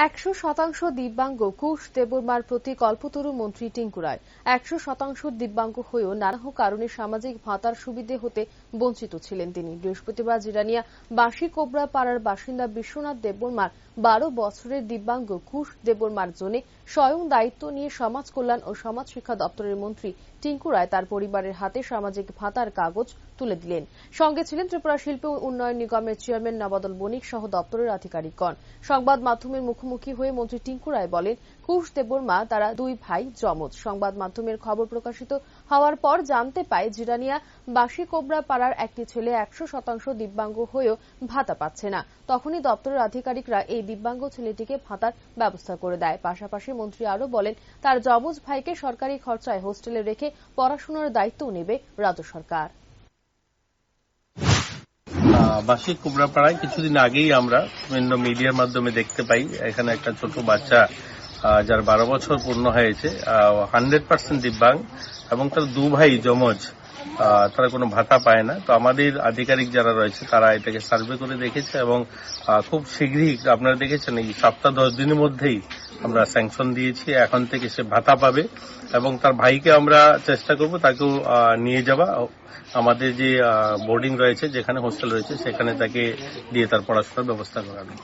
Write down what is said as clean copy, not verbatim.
100% দিব্যাঙ্গ কুশ দেববর্মার প্রতি কল্পতরু মন্ত্রী টিঙ্কু রায়। 100% দিব্যাঙ্গ হয়েও নানা কারণে সামাজিক ভাতার সুবিধে হতে বঞ্চিত ছিলেন তিনি। বৃহস্পতিবার জিরানিয়া বাঁশি কোবরা পাড়ার বাসিন্দা বিশ্বনাথ দেববর্মার 12 বছরের দিব্যাঙ্গ কুশ দেববর্মার জন্য স্বয়ং দায়িত্ব নিয়ে সমাজ কল্যাণ ও সমাজ শিক্ষা দপ্তরের মন্ত্রী টিঙ্কু রায় তার পরিবারের হাতে সামাজিক ভাতার কাগজ তুলে দিলেন। সঙ্গে ছিলেন ত্রিপুরা শিল্প উন্নয়ন নিগমের চেয়ারম্যান নবাদল বণিক সহ দপ্তরের আধিকারিকগণ। সংবাদ মাধ্যমের মুখোমুখি হয়ে মন্ত্রী টিঙ্কু রায় বলেন, কুশ দেববর্মা তারা দুই ভাই যমজ। সংবাদ মাধ্যমের খবর প্রকাশিত হওয়ার পর জানতে পায় জিরানিয়া বাঁশি কোবরা পাড়ার একটি ছেলে 100% দিব্যাঙ্গ হয়েও ভাতা পাচ্ছে না। তখনই দপ্তরের আধিকারিকরা এই দিব্যাঙ্গ ছেলেটিকে ভাতার ব্যবস্থা করে দেয়। পাশাপাশি মন্ত্রী আরও বলেন, তার যমজ ভাইকে সরকারি খরচায় হোস্টেলে রেখে পড়াশোনার দায়িত্ব নেবে রাজ্য সরকার। বাঁশি কোবরাপাড়ায় কিছুদিন আগেই আমরা বিভিন্ন মিডিয়ার মাধ্যমে দেখতে পাই এখানে একটা ছোট বাচ্চা যার 12 বছর পূর্ণ হয়েছে, 100% দিব্যাঙ্গ এবং তার দু ভাই যমজ, তারা কোনো ভাতা পায় না। তো আমাদের আধিকারিক যারা রয়েছে তারা এটাকে সার্ভে করে দেখেছে এবং খুব শীঘ্রই আপনারা দেখেছেন এই সপ্তাহ 10 দিনের মধ্যেই আমরা স্যাংশন দিয়েছি। এখন থেকে সে ভাতা পাবে এবং তার ভাইকে আমরা চেষ্টা করব তাকেও নিয়ে যাওয়া আমাদের যে বোর্ডিং রয়েছে, যেখানে হোস্টেল রয়েছে সেখানে তাকে দিয়ে তার পড়াশোনার ব্যবস্থা করানো।